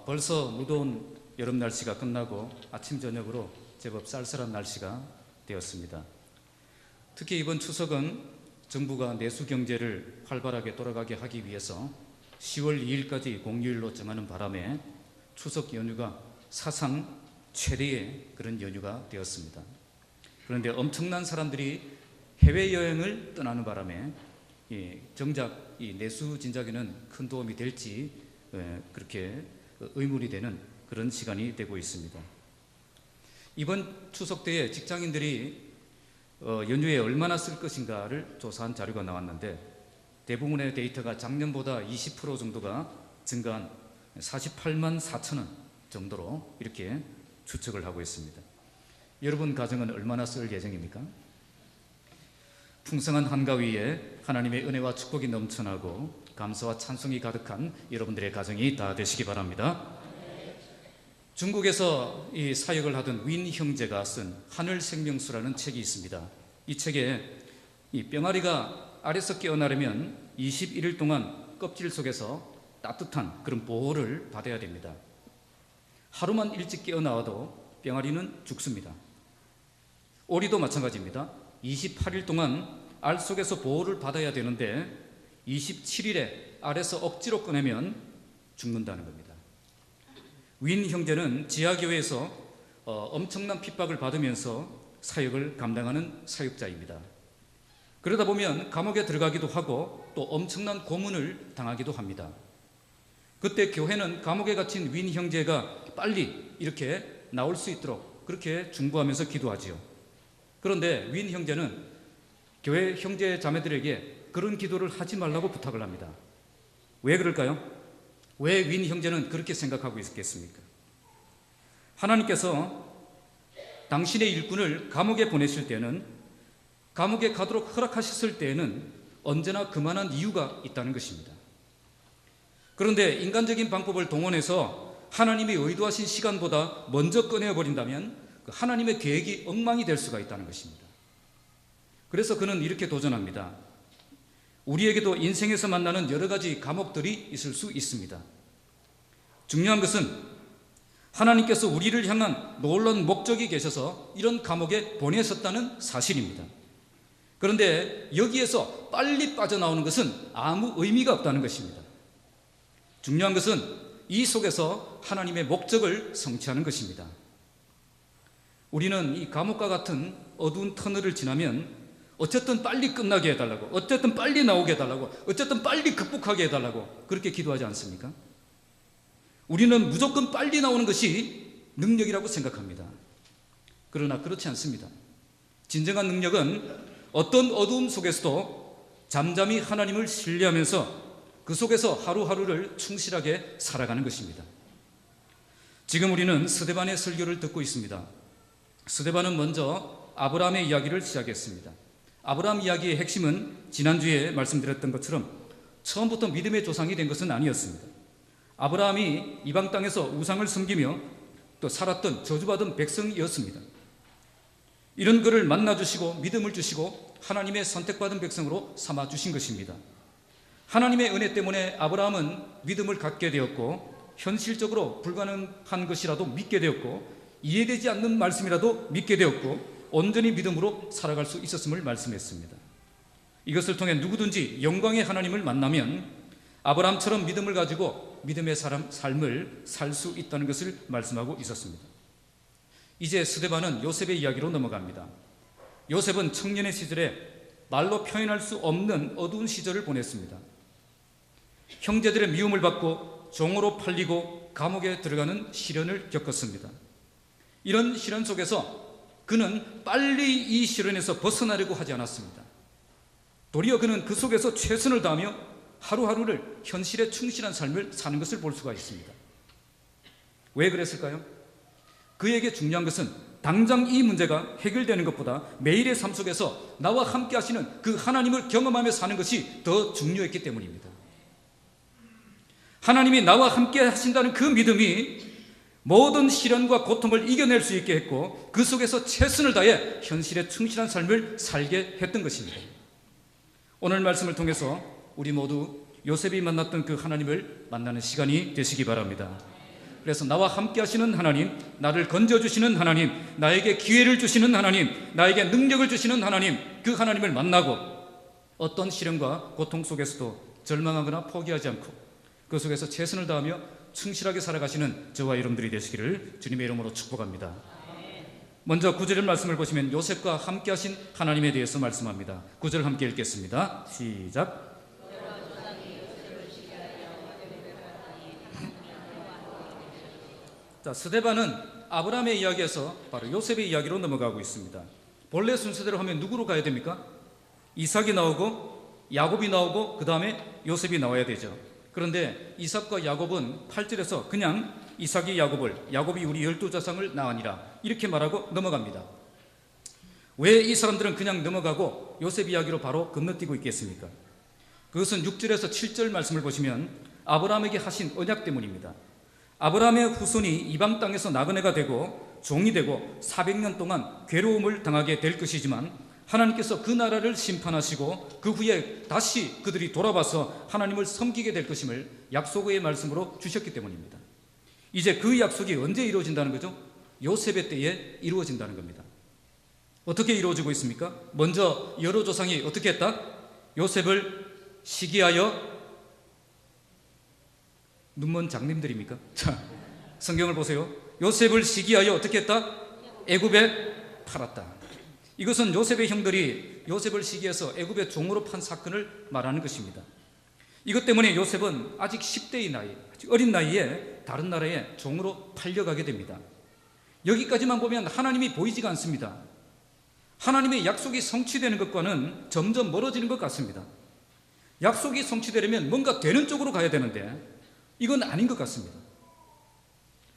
벌써 무더운 여름 날씨가 끝나고 아침 저녁으로 제법 쌀쌀한 날씨가 되었습니다. 특히 이번 추석은 정부가 내수 경제를 활발하게 돌아가게 하기 위해서 10월 2일까지 공휴일로 정하는 바람에 추석 연휴가 사상 최대의 그런 연휴가 되었습니다. 그런데 엄청난 사람들이 해외여행을 떠나는 바람에 정작 이 내수 진작에는 큰 도움이 될지 그렇게 의문이 되는 그런 시간이 되고 있습니다. 이번 추석 때에 직장인들이 연휴에 얼마나 쓸 것인가를 조사한 자료가 나왔는데 대부분의 데이터가 작년보다 20% 정도가 증가한 48만 4천 원 정도로 이렇게 추측을 하고 있습니다. 여러분 가정은 얼마나 쓸 예정입니까? 풍성한 한가위에 하나님의 은혜와 축복이 넘쳐나고 감사와 찬송이 가득한 여러분들의 가정이 다 되시기 바랍니다. 중국에서 이 사역을 하던 윈 형제가 쓴 하늘생명수라는 책이 있습니다. 이 책에 이 병아리가 알에서 깨어나려면 21일 동안 껍질 속에서 따뜻한 그런 보호를 받아야 됩니다. 하루만 일찍 깨어나와도 병아리는 죽습니다. 오리도 마찬가지입니다. 28일 동안 알 속에서 보호를 받아야 되는데 27일에 알에서 억지로 꺼내면 죽는다는 겁니다. 윈 형제는 지하교회에서 엄청난 핍박을 받으면서 사역을 감당하는 사역자입니다. 그러다 보면 감옥에 들어가기도 하고 또 엄청난 고문을 당하기도 합니다. 그때 교회는 감옥에 갇힌 윈 형제가 빨리 이렇게 나올 수 있도록 그렇게 중보하면서 기도하지요. 그런데 윈 형제는 교회 형제 자매들에게 그런 기도를 하지 말라고 부탁을 합니다. 왜 그럴까요? 왜 윈 형제는 그렇게 생각하고 있겠습니까? 하나님께서 당신의 일꾼을 감옥에 보내실 때는, 감옥에 가도록 허락하셨을 때에는 언제나 그만한 이유가 있다는 것입니다. 그런데 인간적인 방법을 동원해서 하나님이 의도하신 시간보다 먼저 꺼내버린다면 하나님의 계획이 엉망이 될 수가 있다는 것입니다. 그래서 그는 이렇게 도전합니다. 우리에게도 인생에서 만나는 여러 가지 감옥들이 있을 수 있습니다. 중요한 것은 하나님께서 우리를 향한 놀라운 목적이 계셔서 이런 감옥에 보내셨다는 사실입니다. 그런데 여기에서 빨리 빠져나오는 것은 아무 의미가 없다는 것입니다. 중요한 것은 이 속에서 하나님의 목적을 성취하는 것입니다. 우리는 이 감옥과 같은 어두운 터널을 지나면 어쨌든 빨리 끝나게 해달라고, 어쨌든 빨리 나오게 해달라고, 어쨌든 빨리 극복하게 해달라고 그렇게 기도하지 않습니까? 우리는 무조건 빨리 나오는 것이 능력이라고 생각합니다. 그러나 그렇지 않습니다. 진정한 능력은 어떤 어두움 속에서도 잠잠히 하나님을 신뢰하면서 그 속에서 하루하루를 충실하게 살아가는 것입니다. 지금 우리는 스데반의 설교를 듣고 있습니다. 스데반은 먼저 아브라함의 이야기를 시작했습니다. 아브라함 이야기의 핵심은 지난주에 말씀드렸던 것처럼 처음부터 믿음의 조상이 된 것은 아니었습니다. 아브라함이 이방 땅에서 우상을 섬기며 또 살았던 저주받은 백성이었습니다. 이런 그를 만나주시고 믿음을 주시고 하나님의 선택받은 백성으로 삼아주신 것입니다. 하나님의 은혜 때문에 아브라함은 믿음을 갖게 되었고 현실적으로 불가능한 것이라도 믿게 되었고 이해되지 않는 말씀이라도 믿게 되었고 온전히 믿음으로 살아갈 수 있었음을 말씀했습니다. 이것을 통해 누구든지 영광의 하나님을 만나면 아브라함처럼 믿음을 가지고 믿음의 삶을 살 수 있다는 것을 말씀하고 있었습니다. 이제 스데반은 요셉의 이야기로 넘어갑니다. 요셉은 청년의 시절에 말로 표현할 수 없는 어두운 시절을 보냈습니다. 형제들의 미움을 받고 종으로 팔리고 감옥에 들어가는 시련을 겪었습니다. 이런 시련 속에서 그는 빨리 이 시련에서 벗어나려고 하지 않았습니다. 도리어 그는 그 속에서 최선을 다하며 하루하루를 현실에 충실한 삶을 사는 것을 볼 수가 있습니다. 왜 그랬을까요? 그에게 중요한 것은 당장 이 문제가 해결되는 것보다 매일의 삶 속에서 나와 함께 하시는 그 하나님을 경험하며 사는 것이 더 중요했기 때문입니다. 하나님이 나와 함께 하신다는 그 믿음이 모든 시련과 고통을 이겨낼 수 있게 했고 그 속에서 최선을 다해 현실에 충실한 삶을 살게 했던 것입니다. 오늘 말씀을 통해서 우리 모두 요셉이 만났던 그 하나님을 만나는 시간이 되시기 바랍니다. 그래서 나와 함께 하시는 하나님, 나를 건져주시는 하나님, 나에게 기회를 주시는 하나님, 나에게 능력을 주시는 하나님, 그 하나님을 만나고 어떤 시련과 고통 속에서도 절망하거나 포기하지 않고 그 속에서 최선을 다하며 충실하게 살아가시는 저와 여러분들이 되시기를 주님의 이름으로 축복합니다. 먼저 9절 말씀을 보시면 요셉과 함께 하신 하나님에 대해서 말씀합니다. 9절 함께 읽겠습니다. 시작. 자, 스데반은 아브라함의 이야기에서 바로 요셉의 이야기로 넘어가고 있습니다. 본래 순서대로 하면 누구로 가야 됩니까? 이삭이 나오고 야곱이 나오고 그 다음에 요셉이 나와야 되죠. 그런데 이삭과 야곱은 8절에서 그냥 이삭이 야곱을, 야곱이 우리 12자상을 낳으니라 이렇게 말하고 넘어갑니다. 왜 이 사람들은 그냥 넘어가고 요셉 이야기로 바로 건너뛰고 있겠습니까? 그것은 6절에서 7절 말씀을 보시면 아브라함에게 하신 언약 때문입니다. 아브라함의 후손이 이방 땅에서 나그네가 되고 종이 되고 400년 동안 괴로움을 당하게 될 것이지만 하나님께서 그 나라를 심판하시고 그 후에 다시 그들이 돌아와서 하나님을 섬기게 될 것임을 약속의 말씀으로 주셨기 때문입니다. 이제 그 약속이 언제 이루어진다는 거죠? 요셉의 때에 이루어진다는 겁니다. 어떻게 이루어지고 있습니까? 먼저 여러 조상이 어떻게 했다? 요셉을 시기하여, 눈먼 장님들입니까? 자, 성경을 보세요. 요셉을 시기하여 어떻게 했다? 애굽에 팔았다. 이것은 요셉의 형들이 요셉을 시기해서 애굽의 종으로 판 사건을 말하는 것입니다. 이것 때문에 요셉은 아직 10대의 나이, 아직 어린 나이에 다른 나라에 종으로 팔려가게 됩니다. 여기까지만 보면 하나님이 보이지가 않습니다. 하나님의 약속이 성취되는 것과는 점점 멀어지는 것 같습니다. 약속이 성취되려면 뭔가 되는 쪽으로 가야 되는데 이건 아닌 것 같습니다.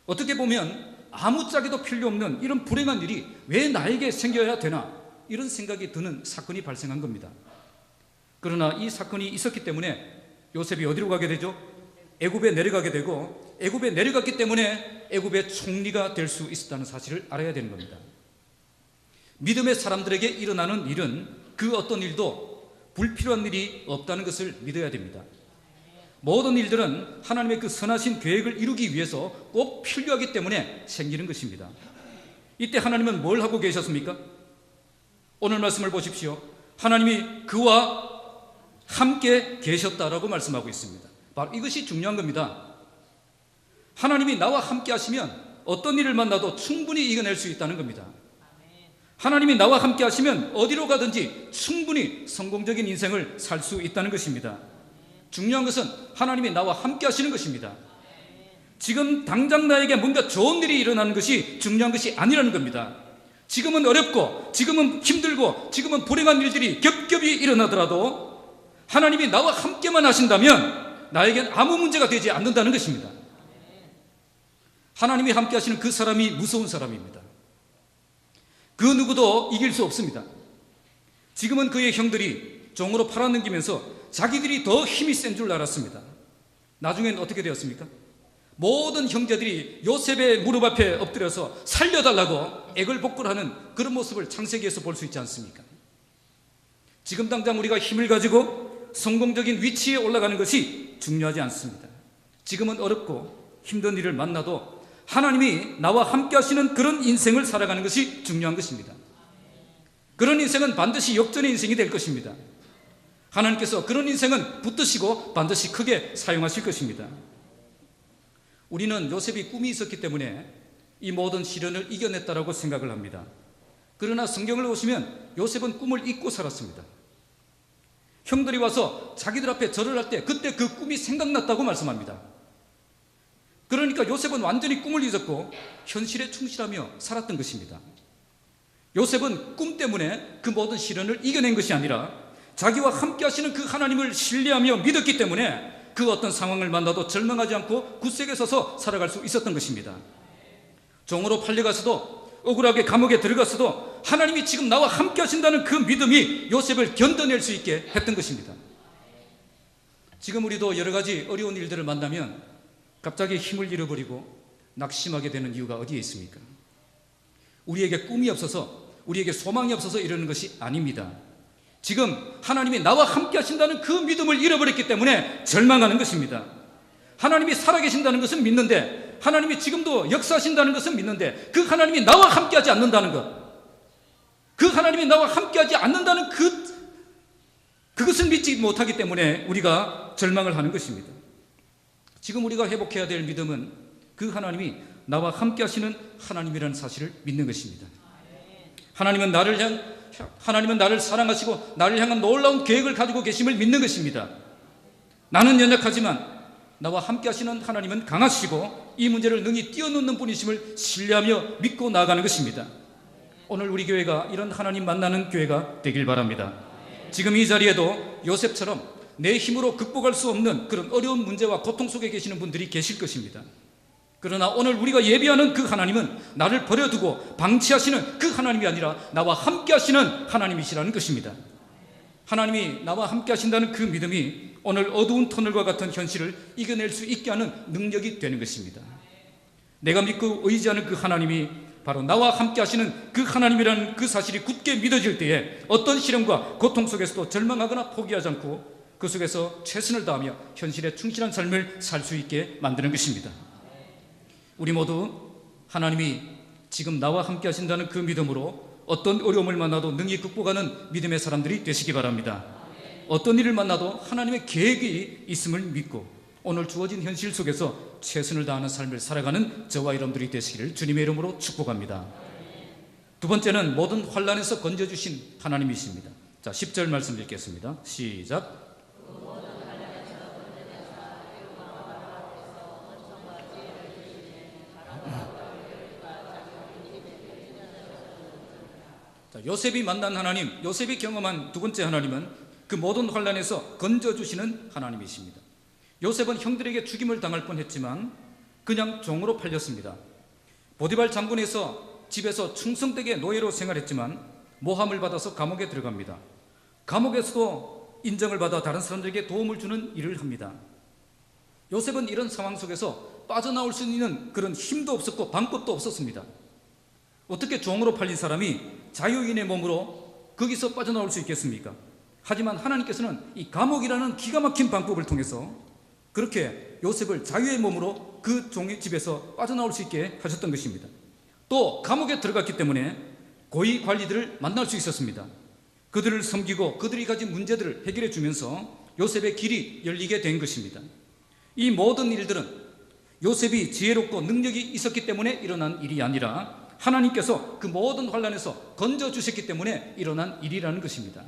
어떻게 보면 아무짝에도 필요 없는 이런 불행한 일이 왜 나에게 생겨야 되나 이런 생각이 드는 사건이 발생한 겁니다. 그러나 이 사건이 있었기 때문에 요셉이 어디로 가게 되죠? 애굽에 내려가게 되고 애굽에 내려갔기 때문에 애굽의 총리가 될 수 있었다는 사실을 알아야 되는 겁니다. 믿음의 사람들에게 일어나는 일은 그 어떤 일도 불필요한 일이 없다는 것을 믿어야 됩니다. 모든 일들은 하나님의 그 선하신 계획을 이루기 위해서 꼭 필요하기 때문에 생기는 것입니다. 이때 하나님은 뭘 하고 계셨습니까? 오늘 말씀을 보십시오. 하나님이 그와 함께 계셨다라고 말씀하고 있습니다. 바로 이것이 중요한 겁니다. 하나님이 나와 함께 하시면 어떤 일을 만나도 충분히 이겨낼 수 있다는 겁니다. 하나님이 나와 함께 하시면 어디로 가든지 충분히 성공적인 인생을 살 수 있다는 것입니다. 중요한 것은 하나님이 나와 함께 하시는 것입니다. 지금 당장 나에게 뭔가 좋은 일이 일어나는 것이 중요한 것이 아니라는 겁니다. 지금은 어렵고 지금은 힘들고 지금은 불행한 일들이 겹겹이 일어나더라도 하나님이 나와 함께만 하신다면 나에겐 아무 문제가 되지 않는다는 것입니다. 하나님이 함께 하시는 그 사람이 무서운 사람입니다. 그 누구도 이길 수 없습니다. 지금은 그의 형들이 종으로 팔아넘기면서 자기들이 더 힘이 센 줄 알았습니다. 나중엔 어떻게 되었습니까? 모든 형제들이 요셉의 무릎 앞에 엎드려서 살려달라고 애걸복걸하는 그런 모습을 창세기에서 볼 수 있지 않습니까? 지금 당장 우리가 힘을 가지고 성공적인 위치에 올라가는 것이 중요하지 않습니다. 지금은 어렵고 힘든 일을 만나도 하나님이 나와 함께 하시는 그런 인생을 살아가는 것이 중요한 것입니다. 그런 인생은 반드시 역전의 인생이 될 것입니다. 하나님께서 그런 인생은 붙드시고 반드시 크게 사용하실 것입니다. 우리는 요셉이 꿈이 있었기 때문에 이 모든 시련을 이겨냈다라고 생각을 합니다. 그러나 성경을 보시면 요셉은 꿈을 잊고 살았습니다. 형들이 와서 자기들 앞에 절을 할 때 그때 그 꿈이 생각났다고 말씀합니다. 그러니까 요셉은 완전히 꿈을 잊었고 현실에 충실하며 살았던 것입니다. 요셉은 꿈 때문에 그 모든 시련을 이겨낸 것이 아니라 자기와 함께 하시는 그 하나님을 신뢰하며 믿었기 때문에 그 어떤 상황을 만나도 절망하지 않고 굳세게 서서 살아갈 수 있었던 것입니다. 종으로 팔려가서도 억울하게 감옥에 들어갔어도 하나님이 지금 나와 함께 하신다는 그 믿음이 요셉을 견뎌낼 수 있게 했던 것입니다. 지금 우리도 여러 가지 어려운 일들을 만나면 갑자기 힘을 잃어버리고 낙심하게 되는 이유가 어디에 있습니까? 우리에게 꿈이 없어서, 우리에게 소망이 없어서 이러는 것이 아닙니다. 지금 하나님이 나와 함께 하신다는 그 믿음을 잃어버렸기 때문에 절망하는 것입니다. 하나님이 살아계신다는 것은 믿는데 하나님이 지금도 역사하신다는 것은 믿는데 그 하나님이 나와 함께하지 않는다는 것, 그 하나님이 나와 함께하지 않는다는 그것을 믿지 못하기 때문에 우리가 절망을 하는 것입니다. 지금 우리가 회복해야 될 믿음은 그 하나님이 나와 함께하시는 하나님이라는 사실을 믿는 것입니다. 하나님은 나를 사랑하시고 나를 향한 놀라운 계획을 가지고 계심을 믿는 것입니다. 나는 연약하지만 나와 함께하시는 하나님은 강하시고 이 문제를 능히 뛰어넘는 분이심을 신뢰하며 믿고 나아가는 것입니다. 오늘 우리 교회가 이런 하나님 만나는 교회가 되길 바랍니다. 지금 이 자리에도 요셉처럼 내 힘으로 극복할 수 없는 그런 어려운 문제와 고통 속에 계시는 분들이 계실 것입니다. 그러나 오늘 우리가 예비하는 그 하나님은 나를 버려두고 방치하시는 그 하나님이 아니라 나와 함께 하시는 하나님이시라는 것입니다. 하나님이 나와 함께 하신다는 그 믿음이 오늘 어두운 터널과 같은 현실을 이겨낼 수 있게 하는 능력이 되는 것입니다. 내가 믿고 의지하는 그 하나님이 바로 나와 함께 하시는 그 하나님이라는 그 사실이 굳게 믿어질 때에 어떤 시련과 고통 속에서도 절망하거나 포기하지 않고 그 속에서 최선을 다하며 현실에 충실한 삶을 살 수 있게 만드는 것입니다. 우리 모두 하나님이 지금 나와 함께 하신다는 그 믿음으로 어떤 어려움을 만나도 능히 극복하는 믿음의 사람들이 되시기 바랍니다. 어떤 일을 만나도 하나님의 계획이 있음을 믿고 오늘 주어진 현실 속에서 최선을 다하는 삶을 살아가는 저와 여러분들이 되시기를 주님의 이름으로 축복합니다. 두 번째는 모든 환난에서 건져주신 하나님이십니다. 자, 10절 말씀 읽겠습니다. 시작. 자, 요셉이 만난 하나님, 요셉이 경험한 두 번째 하나님은 그 모든 환난에서 건져주시는 하나님이십니다. 요셉은 형들에게 죽임을 당할 뻔했지만 그냥 종으로 팔렸습니다. 보디발 장군에서 집에서 충성되게 노예로 생활했지만 모함을 받아서 감옥에 들어갑니다. 감옥에서도 인정을 받아 다른 사람들에게 도움을 주는 일을 합니다. 요셉은 이런 상황 속에서 빠져나올 수 있는 그런 힘도 없었고 방법도 없었습니다. 어떻게 종으로 팔린 사람이 자유인의 몸으로 거기서 빠져나올 수 있겠습니까? 하지만 하나님께서는 이 감옥이라는 기가 막힌 방법을 통해서 그렇게 요셉을 자유의 몸으로 그 종의 집에서 빠져나올 수 있게 하셨던 것입니다. 또 감옥에 들어갔기 때문에 고위 관리들을 만날 수 있었습니다. 그들을 섬기고 그들이 가진 문제들을 해결해 주면서 요셉의 길이 열리게 된 것입니다. 이 모든 일들은 요셉이 지혜롭고 능력이 있었기 때문에 일어난 일이 아니라 하나님께서 그 모든 환난에서 건져주셨기 때문에 일어난 일이라는 것입니다.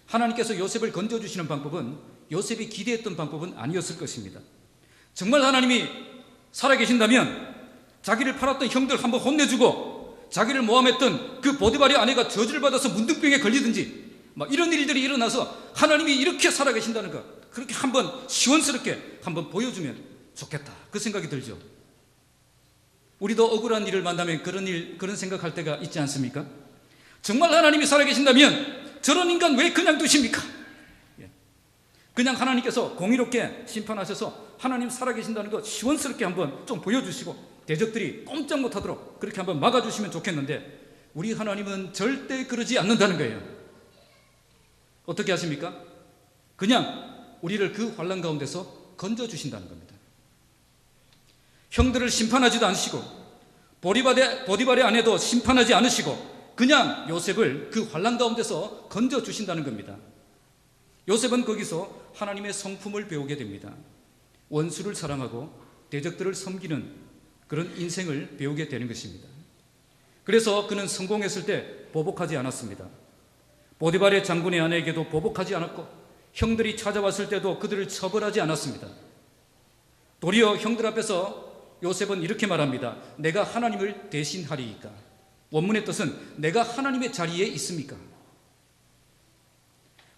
하나님께서 요셉을 건져주시는 방법은 요셉이 기대했던 방법은 아니었을 것입니다. 정말 하나님이 살아계신다면 자기를 팔았던 형들 한번 혼내주고 자기를 모함했던 그 보디발의 아내가 저주를 받아서 문둥병에 걸리든지 막 이런 일들이 일어나서 하나님이 이렇게 살아계신다는 것, 그렇게 한번 시원스럽게 한번 보여주면 좋겠다, 그 생각이 들죠. 우리도 억울한 일을 만나면 그런 생각할 때가 있지 않습니까? 정말 하나님이 살아계신다면 저런 인간 왜 그냥 두십니까? 그냥 하나님께서 공의롭게 심판하셔서 하나님 살아계신다는 거 시원스럽게 한번 좀 보여주시고 대적들이 꼼짝 못하도록 그렇게 한번 막아주시면 좋겠는데 우리 하나님은 절대 그러지 않는다는 거예요. 어떻게 하십니까? 그냥 우리를 그 환난 가운데서 건져주신다는 겁니다. 형들을 심판하지도 않으시고 보디발의 아내도 심판하지 않으시고 그냥 요셉을 그 환난 가운데서 건져주신다는 겁니다. 요셉은 거기서 하나님의 성품을 배우게 됩니다. 원수를 사랑하고 대적들을 섬기는 그런 인생을 배우게 되는 것입니다. 그래서 그는 성공했을 때 보복하지 않았습니다. 보디발의 장군의 아내에게도 보복하지 않았고 형들이 찾아왔을 때도 그들을 처벌하지 않았습니다. 도리어 형들 앞에서 요셉은 이렇게 말합니다. 내가 하나님을 대신하리이까. 원문의 뜻은 내가 하나님의 자리에 있습니까?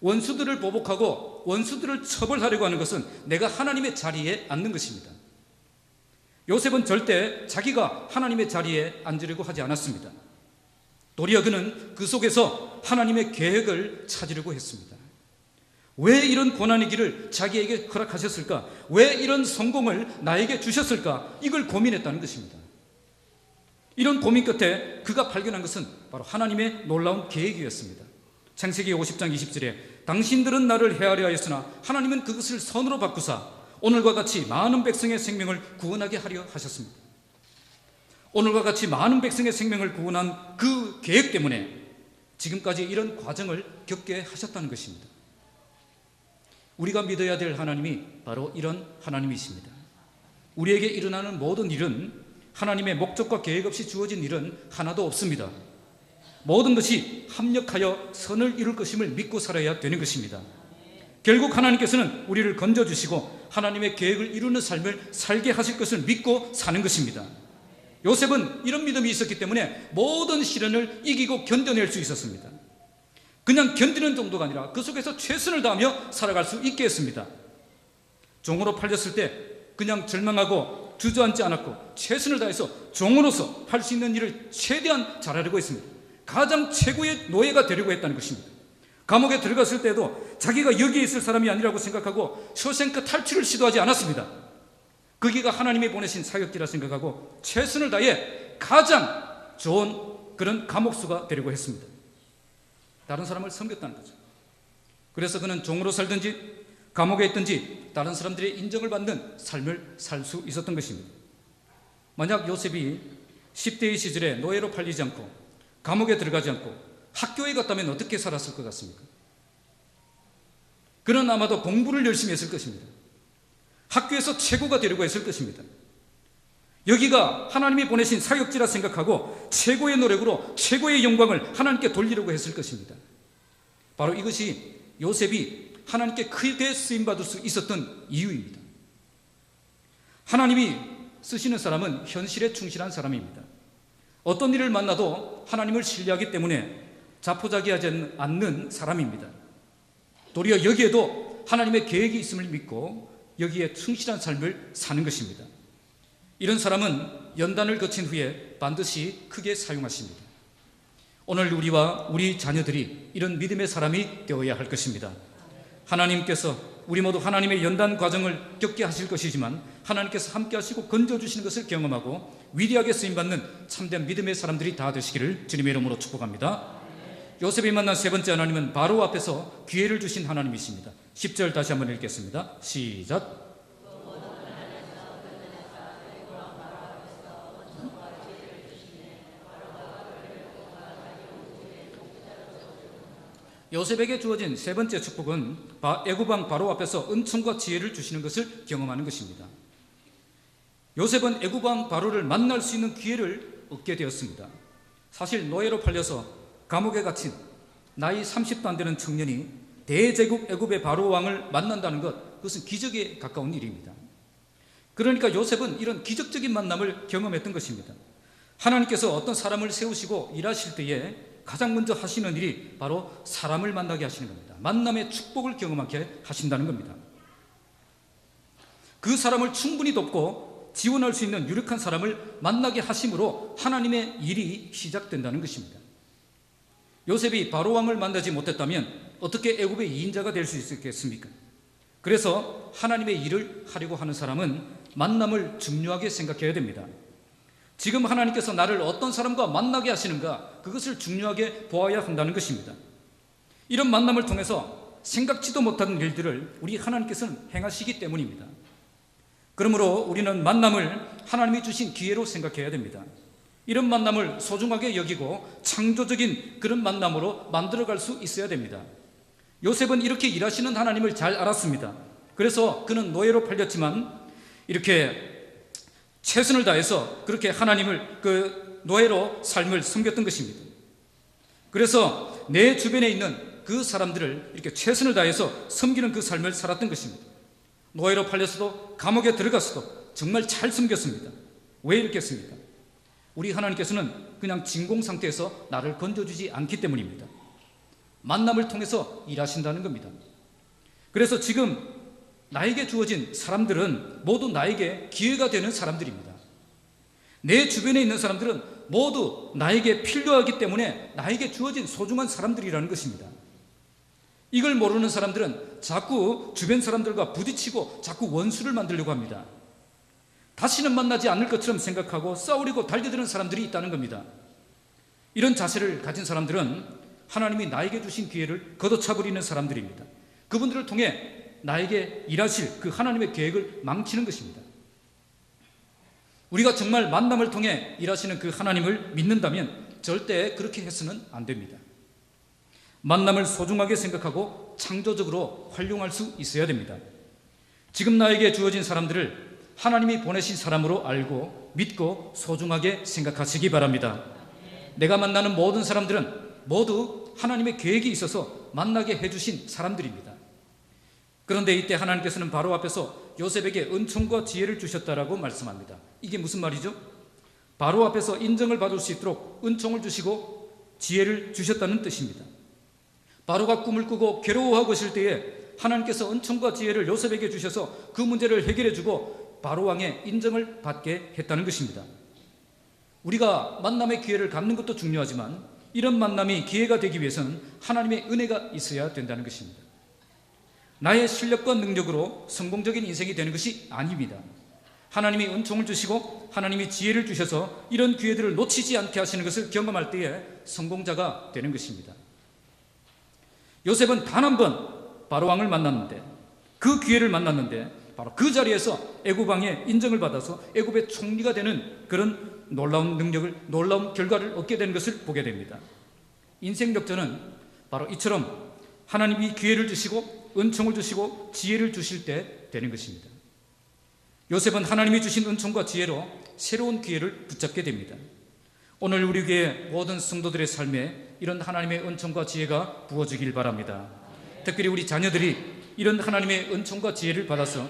원수들을 보복하고 원수들을 처벌하려고 하는 것은 내가 하나님의 자리에 앉는 것입니다. 요셉은 절대 자기가 하나님의 자리에 앉으려고 하지 않았습니다. 도리어 그는 그 속에서 하나님의 계획을 찾으려고 했습니다. 왜 이런 고난의 길을 자기에게 허락하셨을까? 왜 이런 성공을 나에게 주셨을까? 이걸 고민했다는 것입니다. 이런 고민 끝에 그가 발견한 것은 바로 하나님의 놀라운 계획이었습니다. 창세기 50장 20절에 당신들은 나를 해하려 하였으나 하나님은 그것을 선으로 바꾸사 오늘과 같이 많은 백성의 생명을 구원하게 하려 하셨습니다. 오늘과 같이 많은 백성의 생명을 구원한 그 계획 때문에 지금까지 이런 과정을 겪게 하셨다는 것입니다. 우리가 믿어야 될 하나님이 바로 이런 하나님이십니다. 우리에게 일어나는 모든 일은 하나님의 목적과 계획 없이 주어진 일은 하나도 없습니다. 모든 것이 합력하여 선을 이룰 것임을 믿고 살아야 되는 것입니다. 결국 하나님께서는 우리를 건져주시고 하나님의 계획을 이루는 삶을 살게 하실 것을 믿고 사는 것입니다. 요셉은 이런 믿음이 있었기 때문에 모든 시련을 이기고 견뎌낼 수 있었습니다. 그냥 견디는 정도가 아니라 그 속에서 최선을 다하며 살아갈 수 있게 했습니다. 종으로 팔렸을 때 그냥 절망하고 주저앉지 않았고 최선을 다해서 종으로서 할 수 있는 일을 최대한 잘하려고 했습니다. 가장 최고의 노예가 되려고 했다는 것입니다. 감옥에 들어갔을 때도 자기가 여기에 있을 사람이 아니라고 생각하고 쇼생크 탈출을 시도하지 않았습니다. 거기가 하나님이 보내신 사역지라 생각하고 최선을 다해 가장 좋은 그런 감옥수가 되려고 했습니다. 다른 사람을 섬겼다는 거죠. 그래서 그는 종으로 살든지 감옥에 있든지 다른 사람들의 인정을 받는 삶을 살 수 있었던 것입니다. 만약 요셉이 10대의 시절에 노예로 팔리지 않고 감옥에 들어가지 않고 학교에 갔다면 어떻게 살았을 것 같습니까? 그는 아마도 공부를 열심히 했을 것입니다. 학교에서 최고가 되려고 했을 것입니다. 여기가 하나님이 보내신 사역지라 생각하고 최고의 노력으로 최고의 영광을 하나님께 돌리려고 했을 것입니다. 바로 이것이 요셉이 하나님께 크게 쓰임받을 수 있었던 이유입니다. 하나님이 쓰시는 사람은 현실에 충실한 사람입니다. 어떤 일을 만나도 하나님을 신뢰하기 때문에 자포자기하지 않는 사람입니다. 도리어 여기에도 하나님의 계획이 있음을 믿고 여기에 충실한 삶을 사는 것입니다. 이런 사람은 연단을 거친 후에 반드시 크게 사용하십니다. 오늘 우리와 우리 자녀들이 이런 믿음의 사람이 되어야 할 것입니다. 하나님께서 우리 모두 하나님의 연단 과정을 겪게 하실 것이지만 하나님께서 함께 하시고 건져주시는 것을 경험하고 위대하게 쓰임받는 참된 믿음의 사람들이 다 되시기를 주님의 이름으로 축복합니다. 요셉이 만난 세 번째 하나님은 바로 앞에서 기회를 주신 하나님이십니다. 10절 다시 한번 읽겠습니다. 시작. 요셉에게 주어진 세 번째 축복은 애굽왕 바로 앞에서 은총과 지혜를 주시는 것을 경험하는 것입니다. 요셉은 애굽왕 바로를 만날 수 있는 기회를 얻게 되었습니다. 사실 노예로 팔려서 감옥에 갇힌 나이 30도 안 되는 청년이 대제국 애굽의 바로 왕을 만난다는 것, 그것은 기적에 가까운 일입니다. 그러니까 요셉은 이런 기적적인 만남을 경험했던 것입니다. 하나님께서 어떤 사람을 세우시고 일하실 때에 가장 먼저 하시는 일이 바로 사람을 만나게 하시는 겁니다. 만남의 축복을 경험하게 하신다는 겁니다. 그 사람을 충분히 돕고 지원할 수 있는 유력한 사람을 만나게 하심으로 하나님의 일이 시작된다는 것입니다. 요셉이 바로왕을 만나지 못했다면 어떻게 애굽의 2인자가 될 수 있었겠습니까? 그래서 하나님의 일을 하려고 하는 사람은 만남을 중요하게 생각해야 됩니다. 지금 하나님께서 나를 어떤 사람과 만나게 하시는가, 그것을 중요하게 보아야 한다는 것입니다. 이런 만남을 통해서 생각지도 못한 일들을 우리 하나님께서는 행하시기 때문입니다. 그러므로 우리는 만남을 하나님이 주신 기회로 생각해야 됩니다. 이런 만남을 소중하게 여기고 창조적인 그런 만남으로 만들어갈 수 있어야 됩니다. 요셉은 이렇게 일하시는 하나님을 잘 알았습니다. 그래서 그는 노예로 팔렸지만 이렇게 최선을 다해서 그렇게 하나님을 그 노예로 삶을 섬겼던 것입니다. 그래서 내 주변에 있는 그 사람들을 이렇게 최선을 다해서 섬기는 그 삶을 살았던 것입니다. 노예로 팔렸어도 감옥에 들어갔어도 정말 잘 섬겼습니다. 왜 이렇게 했습니까? 우리 하나님께서는 그냥 진공 상태에서 나를 건져주지 않기 때문입니다. 만남을 통해서 일하신다는 겁니다. 그래서 지금 나에게 주어진 사람들은 모두 나에게 기회가 되는 사람들입니다. 내 주변에 있는 사람들은 모두 나에게 필요하기 때문에 나에게 주어진 소중한 사람들이라는 것입니다. 이걸 모르는 사람들은 자꾸 주변 사람들과 부딪히고 자꾸 원수를 만들려고 합니다. 다시는 만나지 않을 것처럼 생각하고 싸우려고 달려드는 사람들이 있다는 겁니다. 이런 자세를 가진 사람들은 하나님이 나에게 주신 기회를 걷어차버리는 사람들입니다. 그분들을 통해 나에게 일하실 그 하나님의 계획을 망치는 것입니다. 우리가 정말 만남을 통해 일하시는 그 하나님을 믿는다면 절대 그렇게 해서는 안 됩니다. 만남을 소중하게 생각하고 창조적으로 활용할 수 있어야 됩니다. 지금 나에게 주어진 사람들을 하나님이 보내신 사람으로 알고 믿고 소중하게 생각하시기 바랍니다. 내가 만나는 모든 사람들은 모두 하나님의 계획이 있어서 만나게 해주신 사람들입니다. 그런데 이때 하나님께서는 바로 앞에서 요셉에게 은총과 지혜를 주셨다라고 말씀합니다. 이게 무슨 말이죠? 바로 앞에서 인정을 받을 수 있도록 은총을 주시고 지혜를 주셨다는 뜻입니다. 바로가 꿈을 꾸고 괴로워하고 있을 때에 하나님께서 은총과 지혜를 요셉에게 주셔서 그 문제를 해결해 주고 바로 왕의 인정을 받게 했다는 것입니다. 우리가 만남의 기회를 갖는 것도 중요하지만 이런 만남이 기회가 되기 위해서는 하나님의 은혜가 있어야 된다는 것입니다. 나의 실력과 능력으로 성공적인 인생이 되는 것이 아닙니다. 하나님이 은총을 주시고 하나님이 지혜를 주셔서 이런 기회들을 놓치지 않게 하시는 것을 경험할 때에 성공자가 되는 것입니다. 요셉은 단 한 번 바로왕을 만났는데, 그 기회를 만났는데 바로 그 자리에서 애굽 왕의 인정을 받아서 애굽의 총리가 되는 그런 놀라운 능력을, 놀라운 결과를 얻게 되는 것을 보게 됩니다. 인생 역전은 바로 이처럼 하나님이 기회를 주시고 은총을 주시고 지혜를 주실 때 되는 것입니다. 요셉은 하나님이 주신 은총과 지혜로 새로운 기회를 붙잡게 됩니다. 오늘 우리 교회 모든 성도들의 삶에 이런 하나님의 은총과 지혜가 부어지길 바랍니다. 특별히 우리 자녀들이 이런 하나님의 은총과 지혜를 받아서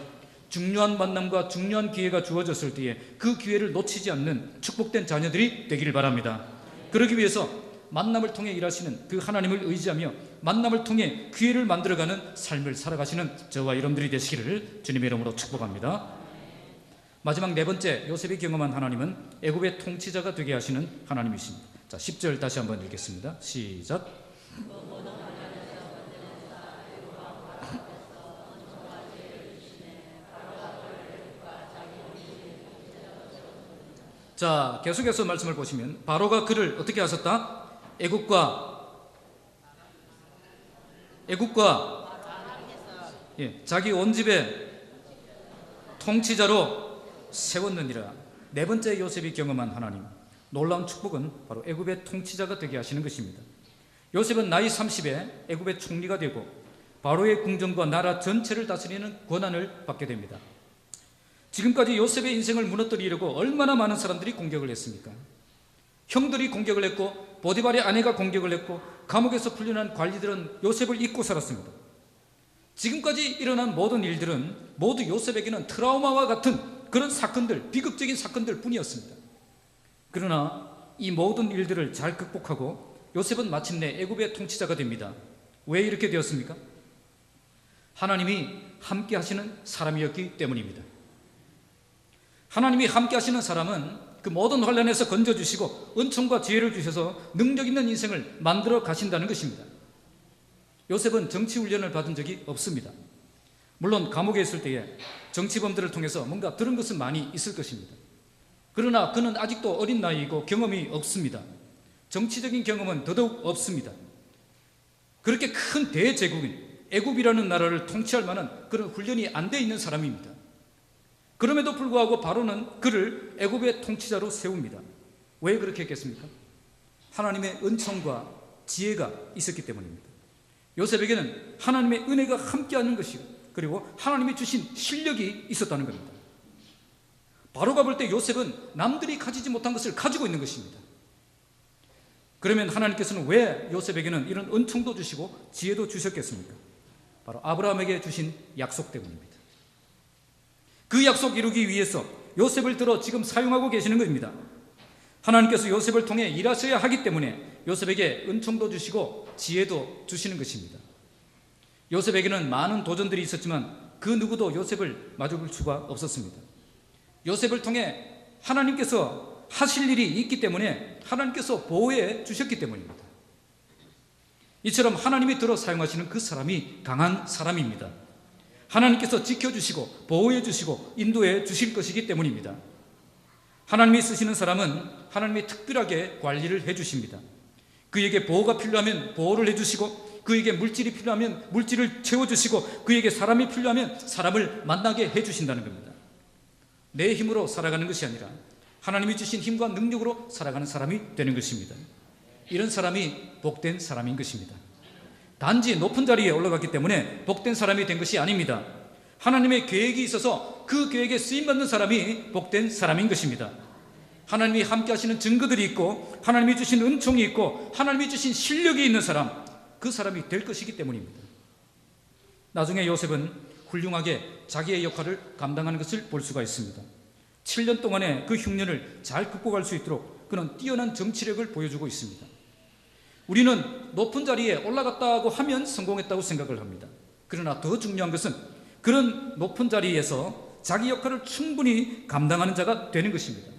중요한 만남과 중요한 기회가 주어졌을 때에 그 기회를 놓치지 않는 축복된 자녀들이 되기를 바랍니다. 그러기 위해서 만남을 통해 일하시는 그 하나님을 의지하며 만남을 통해 기회를 만들어가는 삶을 살아가시는 저와 여러분들이 되시기를 주님의 이름으로 축복합니다. 마지막 네 번째, 요셉이 경험한 하나님은 애굽의 통치자가 되게 하시는 하나님이십니다. 자, 10절 다시 한번 읽겠습니다. 시작. 자, 계속해서 말씀을 보시면 바로가 그를 어떻게 하셨다? 애굽과 자기 온 집의 통치자로 세웠느니라. 네 번째 요셉이 경험한 하나님, 놀라운 축복은 바로 애굽의 통치자가 되게 하시는 것입니다. 요셉은 나이 30에 애굽의 총리가 되고 바로의 궁정과 나라 전체를 다스리는 권한을 받게 됩니다. 지금까지 요셉의 인생을 무너뜨리려고 얼마나 많은 사람들이 공격을 했습니까? 형들이 공격을 했고 보디발의 아내가 공격을 했고 감옥에서 풀려난 관리들은 요셉을 잊고 살았습니다. 지금까지 일어난 모든 일들은 모두 요셉에게는 트라우마와 같은 그런 사건들, 비극적인 사건들 뿐이었습니다. 그러나 이 모든 일들을 잘 극복하고 요셉은 마침내 애굽의 통치자가 됩니다. 왜 이렇게 되었습니까? 하나님이 함께 하시는 사람이었기 때문입니다. 하나님이 함께 하시는 사람은 그 모든 환난에서 건져주시고 은총과 지혜를 주셔서 능력 있는 인생을 만들어 가신다는 것입니다. 요셉은 정치 훈련을 받은 적이 없습니다. 물론 감옥에 있을 때에 정치범들을 통해서 뭔가 들은 것은 많이 있을 것입니다. 그러나 그는 아직도 어린 나이이고 경험이 없습니다. 정치적인 경험은 더더욱 없습니다. 그렇게 큰 대제국인 애굽이라는 나라를 통치할 만한 그런 훈련이 안 돼 있는 사람입니다. 그럼에도 불구하고 바로는 그를 애굽의 통치자로 세웁니다. 왜 그렇게 했겠습니까? 하나님의 은총과 지혜가 있었기 때문입니다. 요셉에게는 하나님의 은혜가 함께하는 것이고 그리고 하나님이 주신 실력이 있었다는 겁니다. 바로가 볼 때 요셉은 남들이 가지지 못한 것을 가지고 있는 것입니다. 그러면 하나님께서는 왜 요셉에게는 이런 은총도 주시고 지혜도 주셨겠습니까? 바로 아브라함에게 주신 약속 때문입니다. 그 약속 이루기 위해서 요셉을 들어 지금 사용하고 계시는 겁니다. 하나님께서 요셉을 통해 일하셔야 하기 때문에 요셉에게 은총도 주시고 지혜도 주시는 것입니다. 요셉에게는 많은 도전들이 있었지만 그 누구도 요셉을 마주볼 수가 없었습니다. 요셉을 통해 하나님께서 하실 일이 있기 때문에 하나님께서 보호해 주셨기 때문입니다. 이처럼 하나님이 들어 사용하시는 그 사람이 강한 사람입니다. 하나님께서 지켜주시고 보호해 주시고 인도해 주실 것이기 때문입니다. 하나님이 쓰시는 사람은 하나님이 특별하게 관리를 해 주십니다. 그에게 보호가 필요하면 보호를 해 주시고 그에게 물질이 필요하면 물질을 채워주시고 그에게 사람이 필요하면 사람을 만나게 해주신다는 겁니다. 내 힘으로 살아가는 것이 아니라 하나님이 주신 힘과 능력으로 살아가는 사람이 되는 것입니다. 이런 사람이 복된 사람인 것입니다. 단지 높은 자리에 올라갔기 때문에 복된 사람이 된 것이 아닙니다. 하나님의 계획이 있어서 그 계획에 쓰임받는 사람이 복된 사람인 것입니다. 하나님이 함께 하시는 증거들이 있고 하나님이 주신 은총이 있고 하나님이 주신 실력이 있는 사람, 그 사람이 될 것이기 때문입니다. 나중에 요셉은 훌륭하게 자기의 역할을 감당하는 것을 볼 수가 있습니다. 7년 동안의 그 흉년을 잘 극복할 수 있도록 그는 뛰어난 정치력을 보여주고 있습니다. 우리는 높은 자리에 올라갔다고 하면 성공했다고 생각을 합니다. 그러나 더 중요한 것은 그런 높은 자리에서 자기 역할을 충분히 감당하는 자가 되는 것입니다.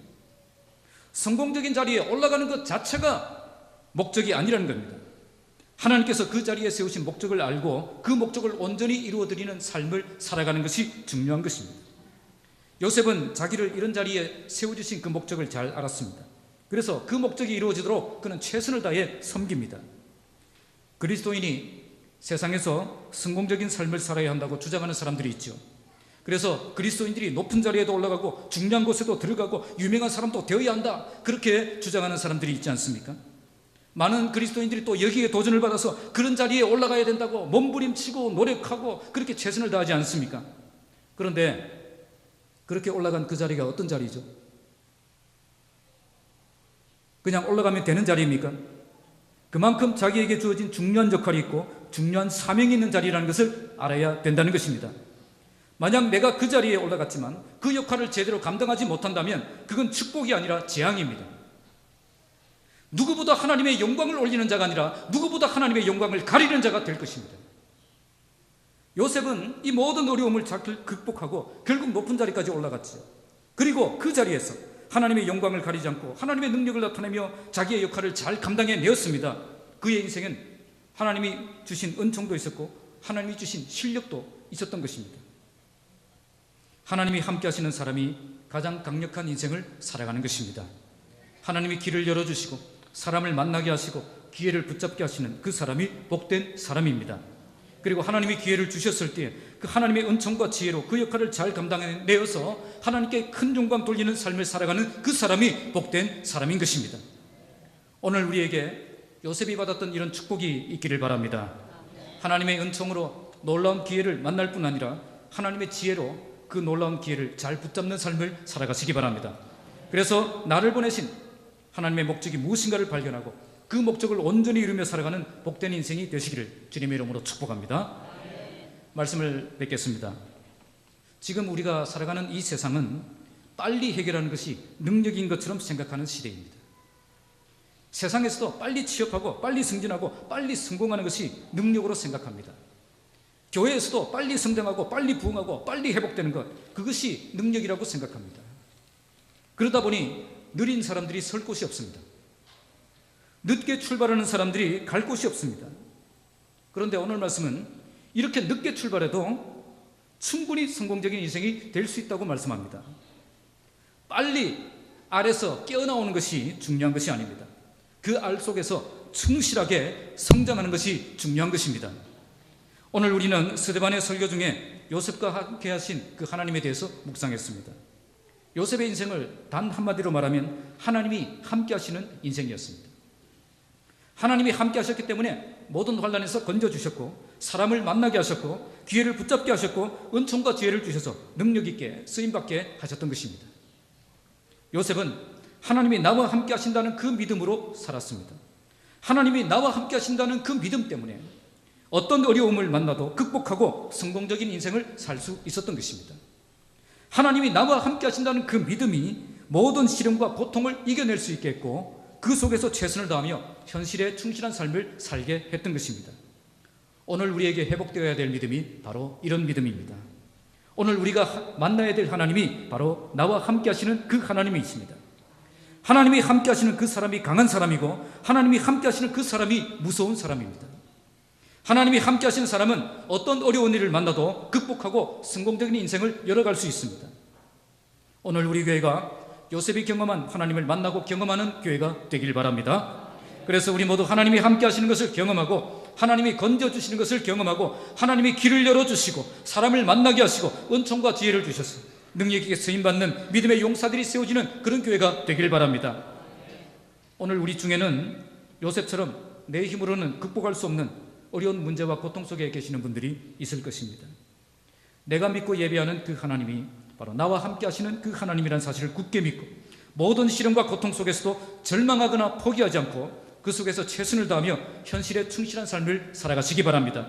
성공적인 자리에 올라가는 것 자체가 목적이 아니라는 겁니다. 하나님께서 그 자리에 세우신 목적을 알고 그 목적을 온전히 이루어드리는 삶을 살아가는 것이 중요한 것입니다. 요셉은 자기를 이런 자리에 세워주신 그 목적을 잘 알았습니다. 그래서 그 목적이 이루어지도록 그는 최선을 다해 섬깁니다. 그리스도인이 세상에서 성공적인 삶을 살아야 한다고 주장하는 사람들이 있죠. 그래서 그리스도인들이 높은 자리에도 올라가고 중요한 곳에도 들어가고 유명한 사람도 되어야 한다, 그렇게 주장하는 사람들이 있지 않습니까? 많은 그리스도인들이 또 여기에 도전을 받아서 그런 자리에 올라가야 된다고 몸부림치고 노력하고 그렇게 최선을 다하지 않습니까? 그런데 그렇게 올라간 그 자리가 어떤 자리죠? 그냥 올라가면 되는 자리입니까? 그만큼 자기에게 주어진 중요한 역할이 있고 중요한 사명이 있는 자리라는 것을 알아야 된다는 것입니다. 만약 내가 그 자리에 올라갔지만 그 역할을 제대로 감당하지 못한다면 그건 축복이 아니라 재앙입니다. 누구보다 하나님의 영광을 올리는 자가 아니라 누구보다 하나님의 영광을 가리는 자가 될 것입니다. 요셉은 이 모든 어려움을 잘 극복하고 결국 높은 자리까지 올라갔죠. 그리고 그 자리에서 하나님의 영광을 가리지 않고 하나님의 능력을 나타내며 자기의 역할을 잘 감당해내었습니다. 그의 인생은 하나님이 주신 은총도 있었고 하나님이 주신 실력도 있었던 것입니다. 하나님이 함께 하시는 사람이 가장 강력한 인생을 살아가는 것입니다. 하나님이 길을 열어주시고 사람을 만나게 하시고 기회를 붙잡게 하시는 그 사람이 복된 사람입니다. 그리고 하나님이 기회를 주셨을 때 그 하나님의 은총과 지혜로 그 역할을 잘 감당해내어서 하나님께 큰 영광 돌리는 삶을 살아가는 그 사람이 복된 사람인 것입니다. 오늘 우리에게 요셉이 받았던 이런 축복이 있기를 바랍니다. 하나님의 은총으로 놀라운 기회를 만날 뿐 아니라 하나님의 지혜로 그 놀라운 기회를 잘 붙잡는 삶을 살아가시기 바랍니다. 그래서 나를 보내신 하나님의 목적이 무엇인가를 발견하고 그 목적을 온전히 이루며 살아가는 복된 인생이 되시기를 주님의 이름으로 축복합니다. 말씀을 뵙겠습니다. 지금 우리가 살아가는 이 세상은 빨리 해결하는 것이 능력인 것처럼 생각하는 시대입니다. 세상에서도 빨리 취업하고 빨리 승진하고 빨리 성공하는 것이 능력으로 생각합니다. 교회에서도 빨리 성장하고 빨리 부흥하고 빨리 회복되는 것, 그것이 능력이라고 생각합니다. 그러다 보니 느린 사람들이 설 곳이 없습니다. 늦게 출발하는 사람들이 갈 곳이 없습니다. 그런데 오늘 말씀은 이렇게 늦게 출발해도 충분히 성공적인 인생이 될 수 있다고 말씀합니다. 빨리 알에서 깨어나오는 것이 중요한 것이 아닙니다. 그 알 속에서 충실하게 성장하는 것이 중요한 것입니다. 오늘 우리는 스데반의 설교 중에 요셉과 함께 하신 그 하나님에 대해서 묵상했습니다. 요셉의 인생을 단 한마디로 말하면 하나님이 함께 하시는 인생이었습니다. 하나님이 함께 하셨기 때문에 모든 환난에서 건져주셨고 사람을 만나게 하셨고 기회를 붙잡게 하셨고 은총과 지혜를 주셔서 능력 있게 쓰임받게 하셨던 것입니다. 요셉은 하나님이 나와 함께 하신다는 그 믿음으로 살았습니다. 하나님이 나와 함께 하신다는 그 믿음 때문에 어떤 어려움을 만나도 극복하고 성공적인 인생을 살 수 있었던 것입니다. 하나님이 나와 함께 하신다는 그 믿음이 모든 시련과 고통을 이겨낼 수 있게 했고 그 속에서 최선을 다하며 현실에 충실한 삶을 살게 했던 것입니다. 오늘 우리에게 회복되어야 될 믿음이 바로 이런 믿음입니다. 오늘 우리가 만나야 될 하나님이 바로 나와 함께 하시는 그 하나님이십니다. 하나님이 함께 하시는 그 사람이 강한 사람이고 하나님이 함께 하시는 그 사람이 무서운 사람입니다. 하나님이 함께 하시는 사람은 어떤 어려운 일을 만나도 극복하고 성공적인 인생을 열어갈 수 있습니다. 오늘 우리 교회가 요셉이 경험한 하나님을 만나고 경험하는 교회가 되길 바랍니다. 그래서 우리 모두 하나님이 함께 하시는 것을 경험하고 하나님이 건져주시는 것을 경험하고 하나님이 길을 열어주시고 사람을 만나게 하시고 은총과 지혜를 주셔서 능력에게 쓰임받는 믿음의 용사들이 세워지는 그런 교회가 되길 바랍니다. 오늘 우리 중에는 요셉처럼 내 힘으로는 극복할 수 없는 어려운 문제와 고통 속에 계시는 분들이 있을 것입니다. 내가 믿고 예배하는 그 하나님이 바로 나와 함께 하시는 그 하나님이라는 사실을 굳게 믿고 모든 시련과 고통 속에서도 절망하거나 포기하지 않고 그 속에서 최선을 다하며 현실에 충실한 삶을 살아가시기 바랍니다.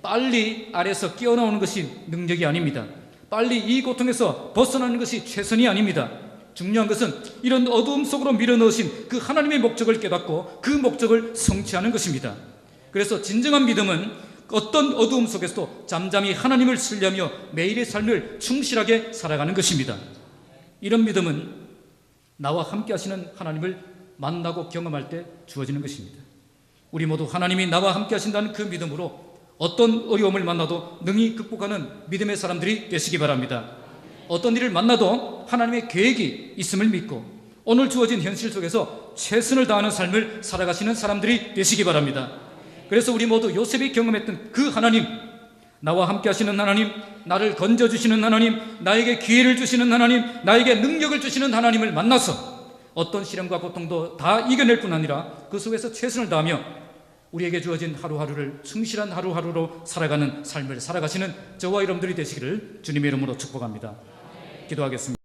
빨리 아래서 깨어나오는 것이 능력이 아닙니다. 빨리 이 고통에서 벗어나는 것이 최선이 아닙니다. 중요한 것은 이런 어두움 속으로 밀어넣으신 그 하나님의 목적을 깨닫고 그 목적을 성취하는 것입니다. 그래서 진정한 믿음은 어떤 어두움 속에서도 잠잠히 하나님을 신뢰하며 매일의 삶을 충실하게 살아가는 것입니다. 이런 믿음은 나와 함께 하시는 하나님을 만나고 경험할 때 주어지는 것입니다. 우리 모두 하나님이 나와 함께 하신다는 그 믿음으로 어떤 어려움을 만나도 능히 극복하는 믿음의 사람들이 되시기 바랍니다. 어떤 일을 만나도 하나님의 계획이 있음을 믿고 오늘 주어진 현실 속에서 최선을 다하는 삶을 살아가시는 사람들이 되시기 바랍니다. 그래서 우리 모두 요셉이 경험했던 그 하나님, 나와 함께 하시는 하나님, 나를 건져주시는 하나님, 나에게 기회를 주시는 하나님, 나에게 능력을 주시는 하나님을 만나서 어떤 시련과 고통도 다 이겨낼 뿐 아니라 그 속에서 최선을 다하며 우리에게 주어진 하루하루를 충실한 하루하루로 살아가는 삶을 살아가시는 저와 여러분들이 되시기를 주님의 이름으로 축복합니다. 기도하겠습니다.